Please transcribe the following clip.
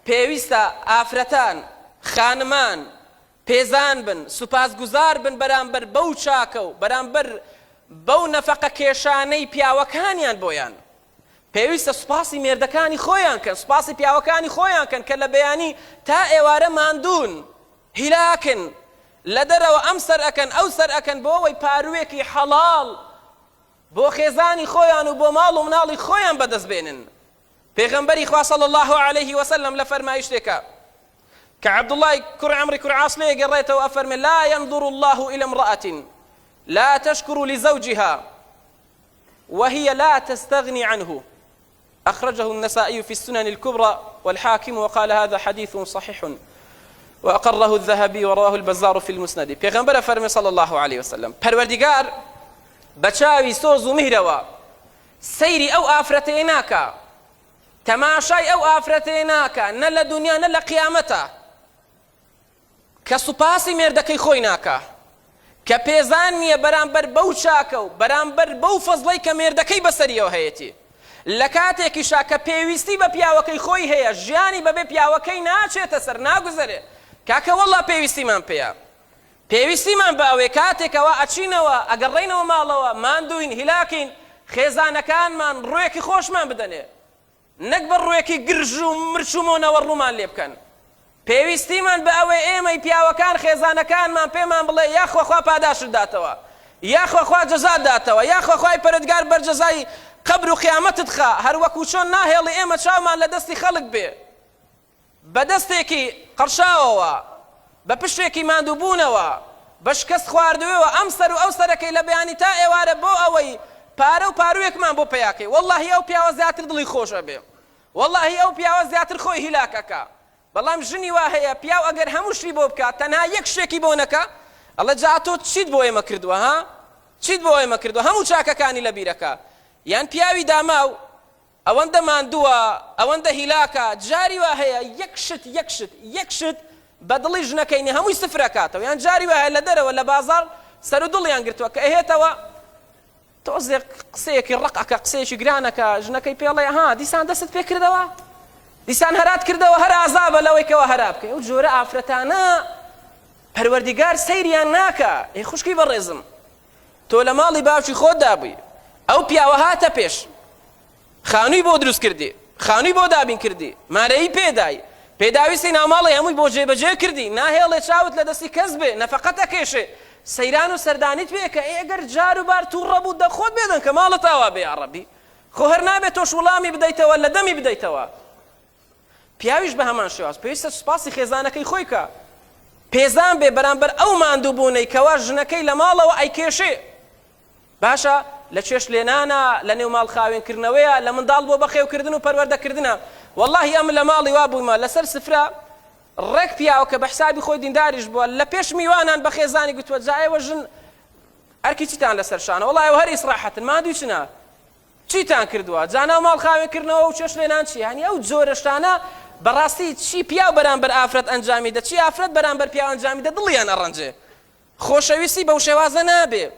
پێویستە ئافرەتان خانمان پێزان بن سوپاسگوزار بن بەرامبەر بەو چاکە و بەرامبەر بەو نەفەقە کێشانەی پیاوەکانیان بۆیان پێویستە سوپاسی مێردەکانی خۆیان کەن سوپاسی پیاوەکانی خۆیان کەن کە لە بەیانی تا ئێوارە ماندوون هیلاکن لە دەرەوە ئەم سەر ئەکەن ئەو سەر ئەکەن بۆ ئەوەی پاروێکی حەڵاڵ بۆ خێزانی خۆیان و بۆ ماڵ و مناڵی خۆیان بەدەست بێنن پێغەمبەری خوا صلی الله عليه وسلم لە فەرمایشتێکە کە عەبدوڵڵای کوڕ عەمری کوڕ عاص لێ گەڕێتەوە ئەفەرمێ لا ينظر الله إلى امرأة لا تشكر لزوجها وهي لا تستغني عنه أخرجه النسائي في السنن الكبرى والحاكم وقال هذا حديث صحيح وأقره الذهبي ورواه البزار في المسند پیغمبر فرمي صلى الله عليه وسلم پروردگار بچاوی سوز و مهروا سيري أو آفرتيناك تماشاي أو آفرتيناك نلا دنيا نلا قيامتا كسوپاسی مردكي خويناك كپیزانیه برانبر بو چاکو برانبر بو فضلی که مردکی بسریه هیتی لکاتی کشا که پیوستی با پیاوکی خوی هیا جیانی با پیاوکی ناچه سر ناگذره که والله پیوستی من پیا پیوستی من باوی کاتی که اچینوا اگرینوا مالوا ماندوین هلاکین خیزانکان من رویکی خوش من بدنه نکبر رویکی گرجو مرچومون و رومان لیبکن پێویستی من بە ئەوەی ئێمەی پیاوەکان خێزانەکانمان پێمان بڵێ یاخوا خوا پاداشت داتەوە یاخوا خوا جەزات داتەوە یاخوا خوای پەروەردگار بەرجەزای قەبر و قیامەتت خا هەروەکو چۆن ناهێڵی ئێمە چاومان لە دەستی خەڵک بێ بە دەستێکی قەرشاوەوە بە پشتێکی ماندووبوونەوە بە شکست خواردوێەوە ئەم سەر و ئەو سەرەکەی لە بەیانی تا ئێوارە بۆ ئەوەی پارە و پاروێکمان بۆ پێیاکەی وەڵڵاهی ئەو پیاوە زیاتر دڵی خۆشە بێ وەڵڵاهی ئەو پیاوە زیاتر خۆی هیلاکەکە بەڵام ژنی وا هەیە پیاو ئەگەر هەموو شتی بۆ بکات تەنها یەک شتێکی بۆ نەکا ئەڵێ جا تۆ چیت بۆ ئێمە کردووە ها چیت بۆ ئێمە کردووە هەموو چاکەکانی لە بیرەکە یان پیاوی داماو ئەوەندە ماندووە ئەوەندە هیلاکە جاری وا هەیە یەک شت بە دڵی ژنەکەینی هەمووی سفرەکاتەوە یان جاری وا هەیە لە دەرەوە لە بازاڕ سەر و دڵیان گرتووە کە ئەهێتەوە تۆزێک قسەیەکی ڕقەکە قسەیەکی گرانەکە ژنەکەی پێڵێ ها دیسان دەست پێ کردەوە دیسان هەرات کردەوە هەر ئازابە لەوەی کەەوە هەرا بکەی ئەو جۆرە ئافرەتانە پەروەردیگار سەیریان ناکە ئەی خوشکی بەڕێزم تۆ لە ماڵی باوکی خۆت دابووی ئەو پیاوە هاتە پێش خانووی بۆ دروست کردی خانووی بۆ دابین کردی مارەی پێدای پێداویستی ناوماڵی هەمووی بۆ جێبەجێ کردی ناهێڵێ چاوت لە دەستی کەس بێ نەفەقەت ئەکێشێ سەیران و سەردانیت پێ کە ئەگەر جار و بار تووڕە بوو دەخۆت بێدەن کە ماڵت ئاوا بێ یا ڕەبی خۆ هەر نابێت تۆش وەڵامی بدەیتەوە لە دەمی بدەیتەوە پیاویش بە هەمان شێواز پێویستە سوپاسی خێزانەکەی خۆی کە پێزان بێ بەرامبەر ئەو ماندووبوونەی کەوا ژنەکەی لە ماڵەوە ئەیکێشێ باشە لە چێش لێنانە لە نێو ماڵ خاوێنکردنەوەیە لە منداڵ بۆ بەخێوکردن و پەروەردەکردنە وەڵڵاهی ئەم لە ماڵی وا بوومە لەسەر سفرە ڕێک پیاوە کە بە حسابی خۆی دینداریش بووە لە پێش میوانان بە خێزانی گوتووە جا ئێوە ژن ئەرکی چیتان لەسەر شانە وەڵڵا ئێوە هەر ئیسراحەتن مادووی چنە چیتان کردووە جانا ماڵ خاوێنکردنەوە و چێش لێنان چی هەنی ئەو جۆرە شتانە بەڕاستی چی پیاو بەرامبەر ئافرەت ئەنجامی دە چی ئافرەت بەرامبەر پیاو ئەنجامی دە دڵیان ئەڕەنجێ خۆشەویستی بەو شێوازە نابێ